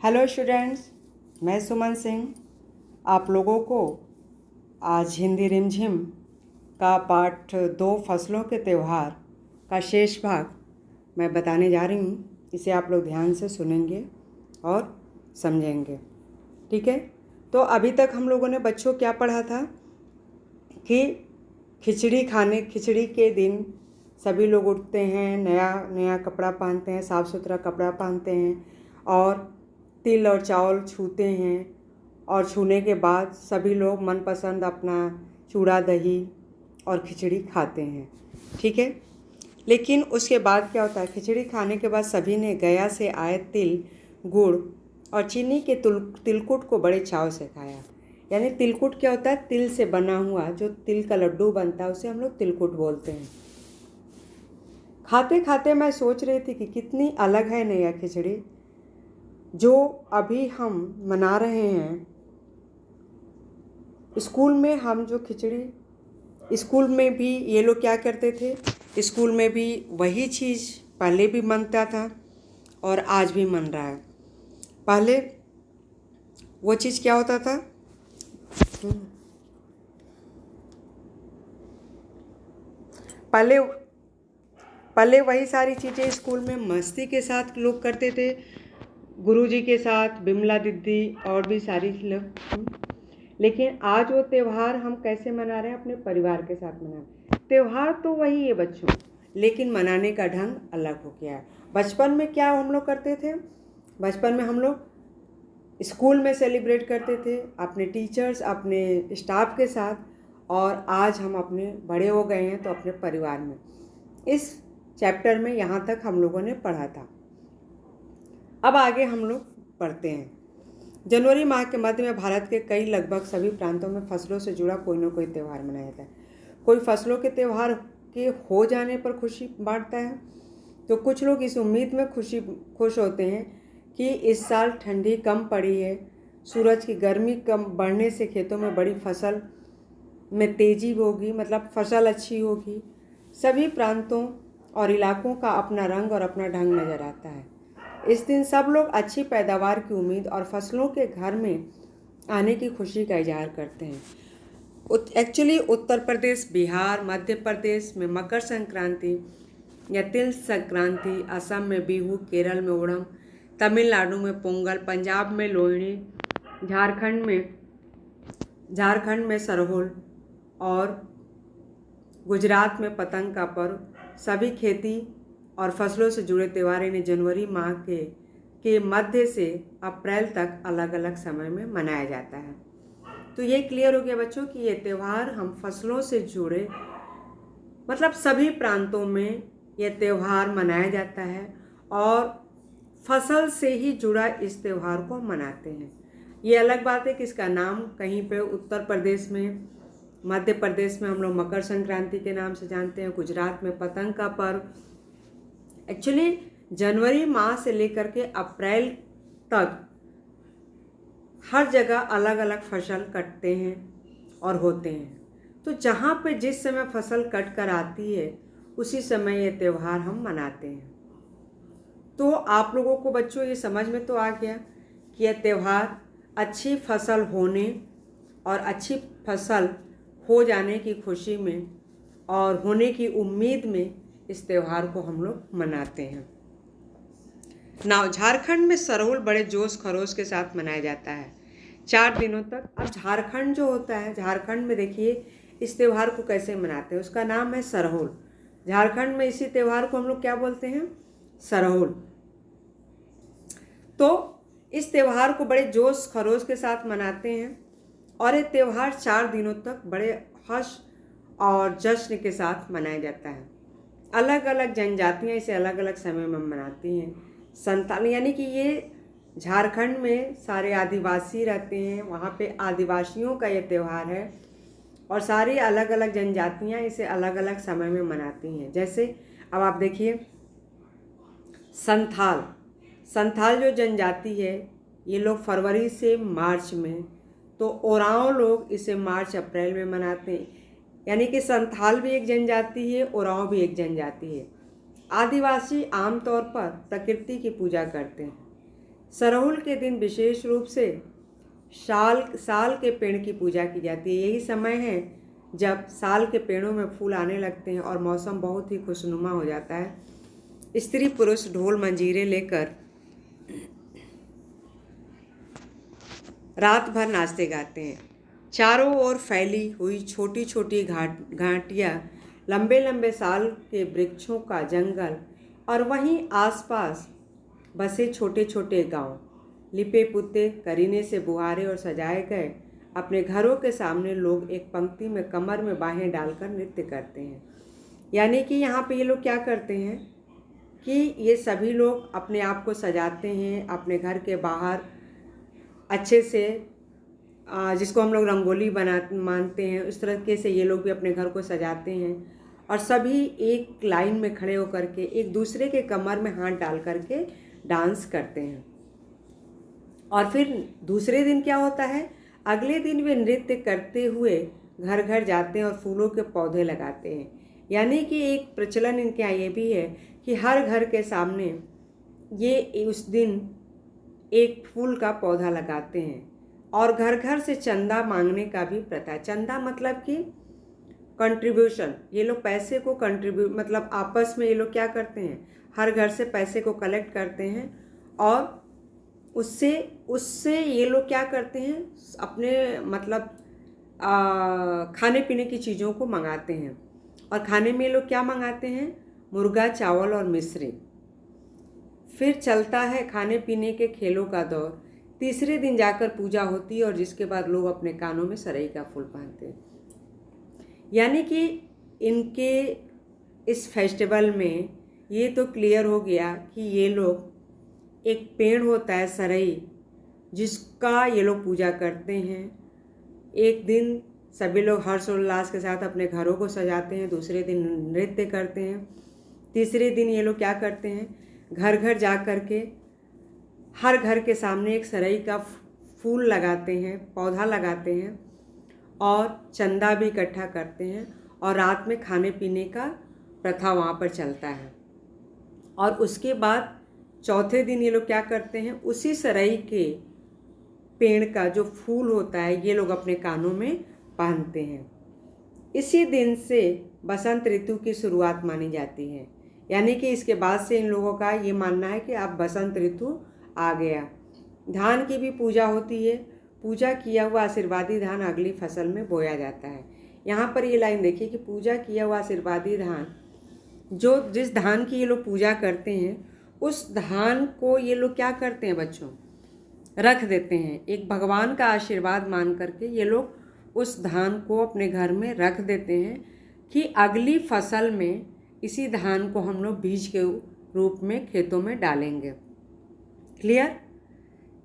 Hello students, मैं सुमन सिंह आप लोगों को आज हिंदी रिमझिम का पाठ 2 फसलों के त्यौहार का शेष भाग मैं बताने जा रही हूँ। इसे आप लोग ध्यान से सुनेंगे और समझेंगे, ठीक है। तो अभी तक हम लोगों ने बच्चों क्या पढ़ा था कि खिचड़ी के दिन सभी लोग उठते हैं, नया कपड़ा पहनते हैं, साफ़ सुथरा कपड़ा पहनते हैं और तिल और चावल छूते हैं और छूने के बाद सभी लोग मनपसंद अपना चूड़ा दही और खिचड़ी खाते हैं, ठीक है। लेकिन उसके बाद क्या होता है, खिचड़ी खाने के बाद सभी ने गया से आए तिल, गुड़ और चीनी के तिलकुट को बड़े चाव से खाया। यानी तिलकुट क्या होता है, तिल से बना हुआ जो तिल का लड्डू बनता है उसे हम लोग तिलकुट बोलते हैं। खाते खाते मैं सोच रही थी कि कितनी अलग है नया खिचड़ी जो अभी हम मना रहे हैं। स्कूल में हम जो खिचड़ी, स्कूल में भी ये लोग क्या करते थे, स्कूल में भी वही चीज़ पहले भी बनता था और आज भी बन रहा है। पहले वो चीज़ क्या होता था, पहले वही सारी चीज़ें स्कूल में मस्ती के साथ लोग करते थे, गुरुजी के साथ, बिमला दीदी और भी सारी लोग। लेकिन आज वो त्यौहार हम कैसे मना रहे हैं, अपने परिवार के साथ मना रहे हैं। त्यौहार तो वही है बच्चों, लेकिन मनाने का ढंग अलग हो गया है। बचपन में क्या हम लोग करते थे, बचपन में हम लोग स्कूल में सेलिब्रेट करते थे अपने टीचर्स, अपने स्टाफ के साथ, और आज हम अपने बड़े हो गए हैं तो अपने परिवार में। इस चैप्टर में यहाँ तक हम लोगों ने पढ़ा था। अब आगे हम लोग पढ़ते हैं। जनवरी माह के मध्य में भारत के कई लगभग सभी प्रांतों में फसलों से जुड़ा कोई न कोई त्यौहार मनाया जाता है। कोई फसलों के त्यौहार के हो जाने पर खुशी बांटता है, तो कुछ लोग इस उम्मीद में खुश होते हैं कि इस साल ठंडी कम पड़ी है, सूरज की गर्मी कम बढ़ने से खेतों में बड़ी फसल में तेजी होगी, मतलब फसल अच्छी होगी। सभी प्रांतों और इलाकों का अपना रंग और अपना ढंग नज़र आता है। इस दिन सब लोग अच्छी पैदावार की उम्मीद और फसलों के घर में आने की खुशी का इजहार करते हैं। एक्चुअली उत्तर प्रदेश, बिहार, मध्य प्रदेश में मकर संक्रांति या तिल संक्रांति, असम में बिहू, केरल में ओणम, तमिलनाडु में पोंगल, पंजाब में लोहड़ी, झारखंड में सरहुल और गुजरात में पतंग का पर्व, सभी खेती और फसलों से जुड़े त्यौहार इन्हें जनवरी माह के मध्य से अप्रैल तक अलग अलग समय में मनाया जाता है। तो ये क्लियर हो गया बच्चों कि ये त्यौहार हम फसलों से जुड़े, मतलब सभी प्रांतों में ये त्यौहार मनाया जाता है और फसल से ही जुड़ा इस त्यौहार को मनाते हैं। ये अलग बात है कि इसका नाम कहीं पे उत्तर प्रदेश में, मध्य प्रदेश में हम लोग मकर संक्रांति के नाम से जानते हैं, गुजरात में पतंग का पर्व। एक्चुअली जनवरी माह से लेकर के अप्रैल तक हर जगह अलग अलग फसल कटते हैं और होते हैं। तो जहाँ पे जिस समय फसल कट कर आती है उसी समय ये त्यौहार हम मनाते हैं। तो आप लोगों को बच्चों ये समझ में तो आ गया कि यह त्यौहार अच्छी फसल होने और अच्छी फसल हो जाने की खुशी में और होने की उम्मीद में इस त्यौहार को हम लोग मनाते हैं। झारखंड में सरहुल बड़े जोश खरोश के साथ मनाया जाता है 4 दिनों तक। अब झारखंड जो होता है, झारखंड में देखिए इस त्यौहार को कैसे मनाते हैं, उसका नाम है सरहुल। झारखंड में इसी त्यौहार को हम लोग क्या बोलते हैं, सरहुल। तो इस त्यौहार को बड़े जोश खरोश के साथ मनाते हैं और ये त्यौहार 4 दिनों तक बड़े हर्ष और जश्न के साथ मनाया जाता है। अलग अलग जनजातियाँ इसे अलग अलग समय में मनाती हैं। संताल यानी कि ये झारखंड में सारे आदिवासी रहते हैं, वहाँ पे आदिवासियों का ये त्यौहार है और सारी अलग अलग जनजातियाँ इसे अलग अलग समय में मनाती हैं। जैसे अब आप देखिए संथाल जो जनजाति है, ये लोग फरवरी से मार्च में, तो ओरांव लोग इसे मार्च अप्रैल में मनाते हैं। यानी कि संथाल भी एक जनजाति है, ओरांव भी एक जनजाति है। आदिवासी आमतौर पर प्रकृति की पूजा करते हैं। सरहुल के दिन विशेष रूप से साल के पेड़ की पूजा की जाती है। यही समय है जब साल के पेड़ों में फूल आने लगते हैं और मौसम बहुत ही खुशनुमा हो जाता है। स्त्री पुरुष ढोल मंजीरे लेकर रात भर नाचते गाते हैं। चारों ओर फैली हुई छोटी छोटी घाटियाँ, लंबे लंबे साल के वृक्षों का जंगल और वहीं आसपास बसे छोटे छोटे गांव, लिपे पुते करीने से बुहारे और सजाए गए अपने घरों के सामने लोग एक पंक्ति में कमर में बाहें डालकर नृत्य करते हैं। यानी कि यहाँ पे ये लोग क्या करते हैं कि ये सभी लोग अपने आप को सजाते हैं अपने घर के बाहर अच्छे से, जिसको हम लोग रंगोली मानते हैं, उस तरीके से ये लोग भी अपने घर को सजाते हैं और सभी एक लाइन में खड़े होकर के एक दूसरे के कमर में हाथ डाल करके डांस करते हैं। और फिर दूसरे दिन क्या होता है, अगले दिन वे नृत्य करते हुए घर घर जाते हैं और फूलों के पौधे लगाते हैं। यानी कि एक प्रचलन इनके यहाँ ये भी है कि हर घर के सामने ये उस दिन एक फूल का पौधा लगाते हैं और घर घर से चंदा मांगने का भी प्रथा है। चंदा मतलब कि कंट्रीब्यूशन, ये लोग पैसे को मतलब आपस में ये लोग क्या करते हैं, हर घर से पैसे को कलेक्ट करते हैं और उससे ये लोग क्या करते हैं, अपने मतलब खाने पीने की चीज़ों को मंगाते हैं। और खाने में ये लोग क्या मंगाते हैं, मुर्गा, चावल और मिश्री। फिर चलता है खाने पीने के खेलों का दौर। तीसरे दिन जाकर पूजा होती है और जिसके बाद लोग अपने कानों में सरई का फूल पहनते हैं। यानी कि इनके इस फेस्टिवल में ये तो क्लियर हो गया कि ये लोग, एक पेड़ होता है सरई, जिसका ये लोग पूजा करते हैं। एक दिन सभी लोग हर्षोल्लास के साथ अपने घरों को सजाते हैं, दूसरे दिन नृत्य करते हैं, तीसरे दिन ये लोग क्या करते हैं, घर घर जा कर के हर घर के सामने एक सरई का फूल लगाते हैं, पौधा लगाते हैं और चंदा भी इकट्ठा करते हैं और रात में खाने पीने का प्रथा वहाँ पर चलता है। और उसके बाद चौथे दिन ये लोग क्या करते हैं, उसी सरई के पेड़ का जो फूल होता है ये लोग अपने कानों में पहनते हैं। इसी दिन से बसंत ऋतु की शुरुआत मानी जाती है। यानी कि इसके बाद से इन लोगों का ये मानना है कि अब बसंत ऋतु आ गया। धान की भी पूजा होती है। पूजा किया हुआ आशीर्वादी धान अगली फसल में बोया जाता है। यहाँ पर ये लाइन देखिए कि पूजा किया हुआ आशीर्वादी धान, जिस धान की ये लोग पूजा करते हैं उस धान को ये लोग क्या करते हैं बच्चों, रख देते हैं। एक भगवान का आशीर्वाद मान करके ये लोग उस धान को अपने घर में रख देते हैं कि अगली फसल में इसी धान को हम लोग बीज के रूप में खेतों में डालेंगे। क्लियर।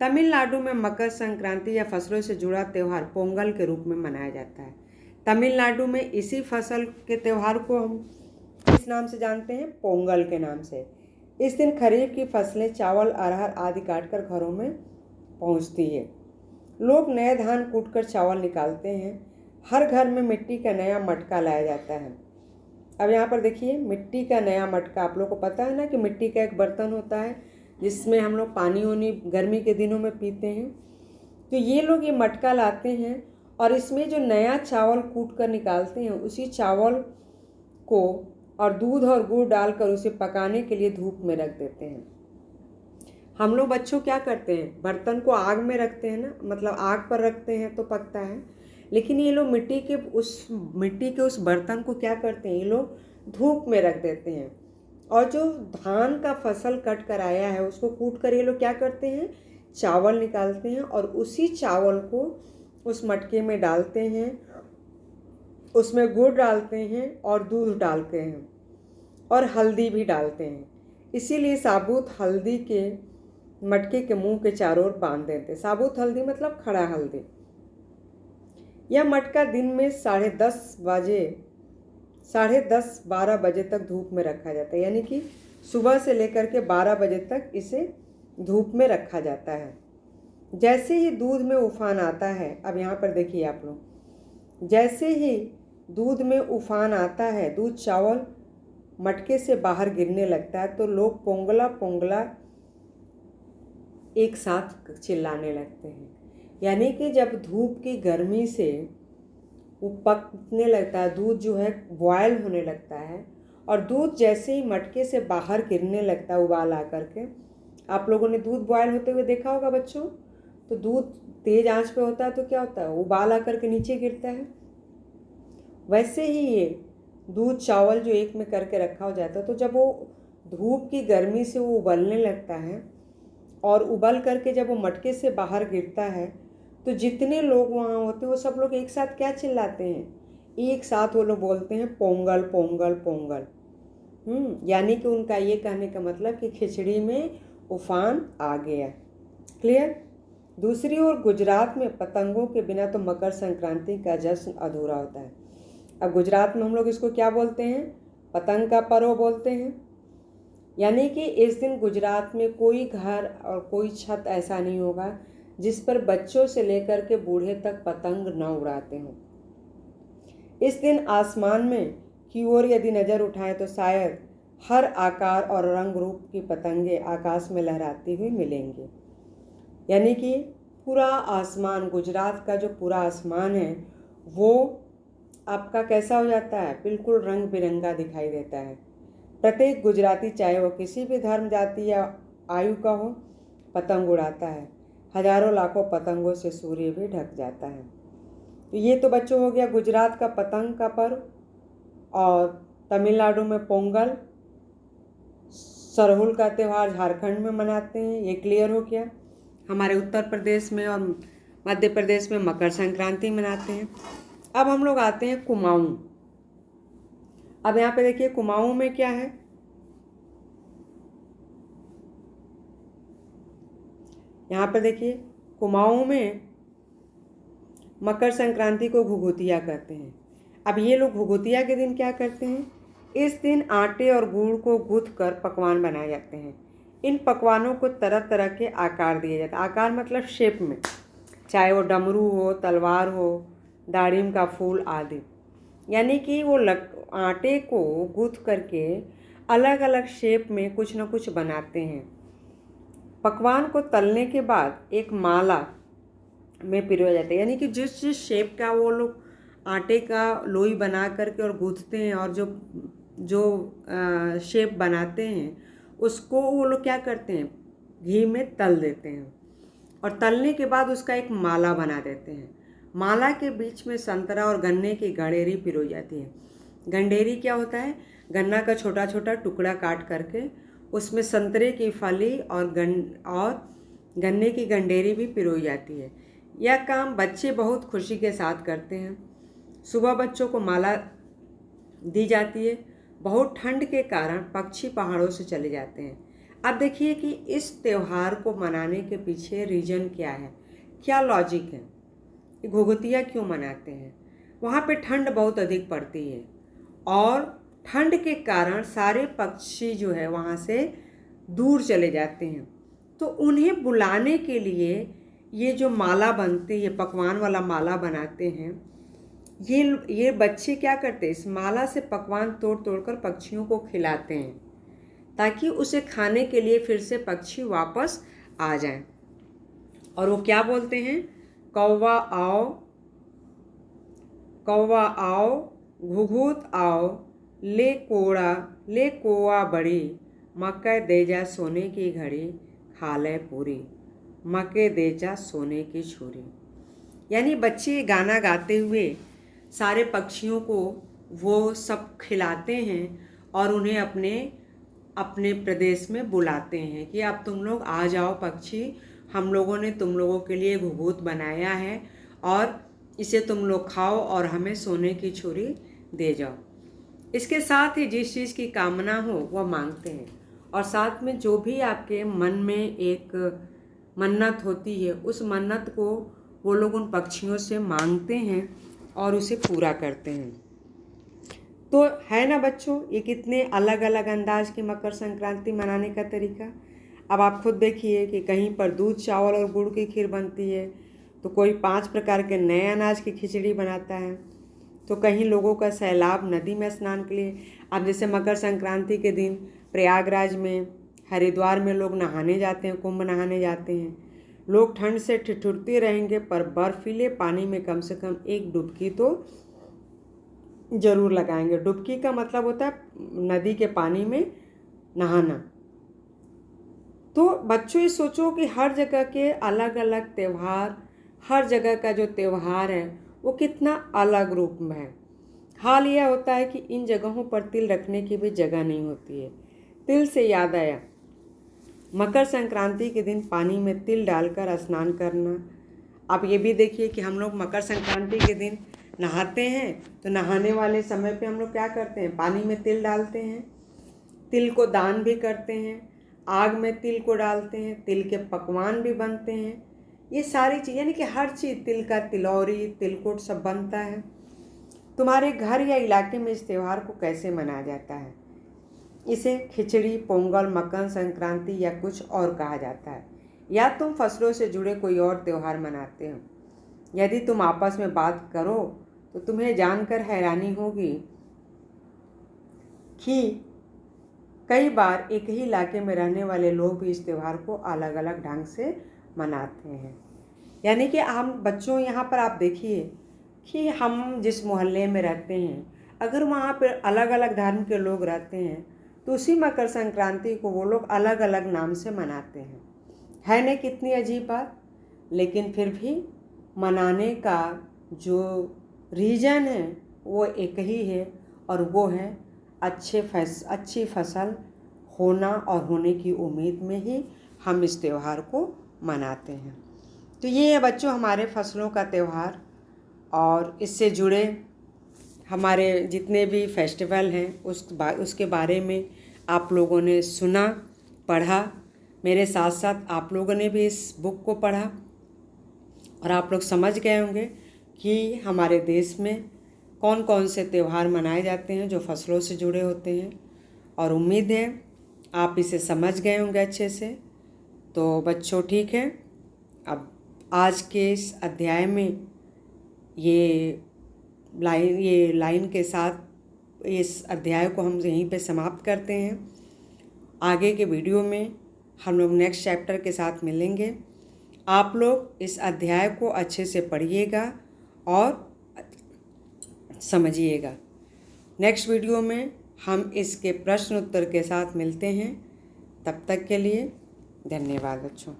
तमिलनाडु में मकर संक्रांति या फसलों से जुड़ा त्यौहार पोंगल के रूप में मनाया जाता है। तमिलनाडु में इसी फसल के त्यौहार को हम किस नाम से जानते हैं, पोंगल के नाम से। इस दिन खरीफ की फसलें चावल, अरहर आदि काटकर घरों में पहुंचती है। लोग नए धान कूटकर चावल निकालते हैं। हर घर में मिट्टी का नया मटका लाया जाता है। अब यहाँ पर देखिए, मिट्टी का नया मटका, आप लोग को पता है ना कि मिट्टी का एक बर्तन होता है जिसमें हम लोग पानी वानी गर्मी के दिनों में पीते हैं। तो ये लोग ये मटका लाते हैं और इसमें जो नया चावल कूट कर निकालते हैं उसी चावल को और दूध और गुड़ डालकर उसे पकाने के लिए धूप में रख देते हैं। हम लोग बच्चों क्या करते हैं, बर्तन को आग में रखते हैं ना, मतलब आग पर रखते हैं तो पकता है। लेकिन ये लोग मिट्टी के उस बर्तन को क्या करते हैं, ये लोग धूप में रख देते हैं। और जो धान का फसल कट कर आया है उसको कूट कर ये लोग क्या करते हैं, चावल निकालते हैं और उसी चावल को उस मटके में डालते हैं, उसमें गुड़ डालते हैं और दूध डालते हैं और हल्दी भी डालते हैं। इसीलिए साबुत हल्दी के मटके के मुंह के चारों ओर बांध देते हैं। साबुत हल्दी मतलब खड़ा हल्दी। यह मटका दिन में 10:30-12 बजे तक धूप में रखा जाता है। यानी कि सुबह से लेकर के 12 बजे तक इसे धूप में रखा जाता है। जैसे ही दूध में उफान आता है, अब यहाँ पर देखिए आप लोग, जैसे ही दूध में उफान आता है, दूध चावल मटके से बाहर गिरने लगता है, तो लोग पोंगला पोंगला एक साथ चिल्लाने लगते हैं। यानी कि जब धूप की गर्मी से वो पकने लगता है, दूध जो है बॉयल होने लगता है, और दूध जैसे ही मटके से बाहर गिरने लगता है उबाल आ करके, आप लोगों ने दूध बॉयल होते हुए देखा होगा बच्चों। तो दूध तेज आंच पे होता है तो क्या होता है, उबाल आ करके नीचे गिरता है। वैसे ही ये दूध चावल जो एक में करके रखा हो जाता है, तो जब वो धूप की गर्मी से वो उबलने लगता है और उबल करके जब वो मटके से बाहर गिरता है, तो जितने लोग वहाँ होते हैं वो सब लोग एक साथ क्या चिल्लाते हैं, एक साथ वो लोग बोलते हैं पोंगल पोंगल पोंगल। यानी कि उनका ये कहने का मतलब कि खिचड़ी में उफान आ गया। क्लियर। दूसरी ओर गुजरात में पतंगों के बिना तो मकर संक्रांति का जश्न अधूरा होता है। अब गुजरात में हम लोग इसको क्या बोलते हैं, पतंग का पर्व बोलते हैं। यानी कि इस दिन गुजरात में कोई घर और कोई छत ऐसा नहीं होगा जिस पर बच्चों से लेकर के बूढ़े तक पतंग न उड़ाते हों। इस दिन आसमान में की ओर यदि नज़र उठाएं तो शायद हर आकार और रंग रूप की पतंगे आकाश में लहराती हुई मिलेंगी। यानी कि पूरा आसमान, गुजरात का जो पूरा आसमान है वो आपका कैसा हो जाता है, बिल्कुल रंग बिरंगा दिखाई देता है। प्रत्येक गुजराती, चाहे वो किसी भी धर्म, जाति या आयु का हो, पतंग उड़ाता है। हजारों लाखों पतंगों से सूर्य भी ढक जाता है। तो ये तो बच्चों हो गया गुजरात का पतंग का पर्व। और तमिलनाडु में पोंगल, सरहुल का त्यौहार झारखंड में मनाते हैं, ये क्लियर हो गया। हमारे उत्तर प्रदेश में और मध्य प्रदेश में मकर संक्रांति मनाते हैं। अब हम लोग आते हैं कुमाऊं। अब यहाँ पे देखिए कुमाऊं में क्या है, यहाँ पर देखिए कुमाऊं में मकर संक्रांति को घुघुतिया कहते हैं। अब ये लोग घुघुतिया के दिन क्या करते हैं, इस दिन आटे और गुड़ को गूंथ कर पकवान बनाए जाते हैं। इन पकवानों को तरह तरह के आकार दिए जाते हैं। आकार मतलब शेप में, चाहे वो डमरू हो, तलवार हो, दाड़िम का फूल आदि। यानी कि वो आटे को गूंथ करके अलग अलग शेप में कुछ न कुछ बनाते हैं। पकवान को तलने के बाद एक माला में पिरोया जाता है। यानी कि जिस जिस शेप का वो लोग आटे का लोई बना करके और गूंथते हैं और जो जो शेप बनाते हैं उसको वो लोग क्या करते हैं, घी में तल देते हैं और तलने के बाद उसका एक माला बना देते हैं। माला के बीच में संतरा और गन्ने की गंडेरी पिरोई जाती है। गंडेरी क्या होता है, गन्ना का छोटा छोटा टुकड़ा काट करके उसमें संतरे की फली और गन्ने की गंडेरी भी पिरोई जाती है। यह काम बच्चे बहुत खुशी के साथ करते हैं। सुबह बच्चों को माला दी जाती है। बहुत ठंड के कारण पक्षी पहाड़ों से चले जाते हैं। अब देखिए कि इस त्यौहार को मनाने के पीछे रीजन क्या है, क्या लॉजिक है, घुघुतिया क्यों मनाते हैं। वहाँ पे ठंड बहुत अधिक पड़ती है और ठंड के कारण सारे पक्षी जो है वहाँ से दूर चले जाते हैं। तो उन्हें बुलाने के लिए ये जो माला बनती है, पकवान वाला माला बनाते हैं, ये बच्चे क्या करते हैं, इस माला से पकवान तोड़ तोड़ कर पक्षियों को खिलाते हैं ताकि उसे खाने के लिए फिर से पक्षी वापस आ जाएं। और वो क्या बोलते हैं, कौवा आओ, कौवा आओ, घुघुत आओ, ले कोआ बड़ी, मकई दे जा सोने की घड़ी, खा ले पूरी, मकई दे जा सोने की छुरी। यानी बच्चे गाना गाते हुए सारे पक्षियों को वो सब खिलाते हैं और उन्हें अपने अपने प्रदेश में बुलाते हैं कि अब तुम लोग आ जाओ पक्षी, हम लोगों ने तुम लोगों के लिए घुघुत बनाया है और इसे तुम लोग खाओ और हमें सोने की छुरी दे जाओ। इसके साथ ही जिस चीज़ की कामना हो वह मांगते हैं और साथ में जो भी आपके मन में एक मन्नत होती है उस मन्नत को वो लोग उन पक्षियों से मांगते हैं और उसे पूरा करते हैं। तो है ना बच्चों, ये कितने अलग अलग अंदाज की मकर संक्रांति मनाने का तरीका। अब आप खुद देखिए कि कहीं पर दूध चावल और गुड़ की खीर बनती है, तो कोई 5 प्रकार के नए अनाज की खिचड़ी बनाता है, तो कहीं लोगों का सैलाब नदी में स्नान के लिए। अब जैसे मकर संक्रांति के दिन प्रयागराज में हरिद्वार में लोग नहाने जाते हैं, कुंभ नहाने जाते हैं। लोग ठंड से ठिठुरते रहेंगे पर बर्फीले पानी में कम से कम एक डुबकी तो ज़रूर लगाएंगे। डुबकी का मतलब होता है नदी के पानी में नहाना। तो बच्चों ये सोचो कि हर जगह के अलग अलग त्यौहार, हर जगह का जो त्यौहार है वो कितना अलग रूप में है। हाल यह होता है कि इन जगहों पर तिल रखने की भी जगह नहीं होती है। तिल से याद आया, मकर संक्रांति के दिन पानी में तिल डालकर स्नान करना। आप ये भी देखिए कि हम लोग मकर संक्रांति के दिन नहाते हैं, तो नहाने वाले समय पे हम लोग क्या करते हैं, पानी में तिल डालते हैं। तिल को दान भी करते हैं, आग में तिल को डालते हैं, तिल के पकवान भी बनते हैं। ये सारी चीज़ यानी कि हर चीज़, तिल का तिलौरी, तिलकुट सब बनता है। तुम्हारे घर या इलाके में इस त्यौहार को कैसे मनाया जाता है? इसे खिचड़ी, पोंगल, मकर संक्रांति या कुछ और कहा जाता है, या तुम फसलों से जुड़े कोई और त्यौहार मनाते हो? यदि तुम आपस में बात करो तो तुम्हें जानकर हैरानी होगी कि कई बार एक ही इलाके में रहने वाले लोग भी इस त्यौहार को अलग अलग ढंग से मनाते हैं। यानी कि हम बच्चों, यहाँ पर आप देखिए कि हम जिस मोहल्ले में रहते हैं, अगर वहाँ पर अलग अलग धर्म के लोग रहते हैं तो उसी मकर संक्रांति को वो लोग अलग अलग नाम से मनाते हैं। है नहीं कितनी अजीब बात? लेकिन फिर भी मनाने का जो रीज़न है वो एक ही है, और वो है अच्छी फसल होना और होने की उम्मीद में ही हम इस त्यौहार को मनाते हैं। तो ये है बच्चों हमारे फसलों का त्यौहार, और इससे जुड़े हमारे जितने भी फेस्टिवल हैं उसके बारे में आप लोगों ने सुना, पढ़ा। मेरे साथ साथ आप लोगों ने भी इस बुक को पढ़ा और आप लोग समझ गए होंगे कि हमारे देश में कौन कौन से त्यौहार मनाए जाते हैं जो फसलों से जुड़े होते हैं। और उम्मीद है आप इसे समझ गए होंगे अच्छे से। तो बच्चों ठीक है, अब आज के इस अध्याय में ये लाइन के साथ इस अध्याय को हम यहीं पे समाप्त करते हैं। आगे के वीडियो में हम लोग नेक्स्ट चैप्टर के साथ मिलेंगे। आप लोग इस अध्याय को अच्छे से पढ़िएगा और समझिएगा। नेक्स्ट वीडियो में हम इसके प्रश्न उत्तर के साथ मिलते हैं। तब तक के लिए धन्यवाद बच्चों।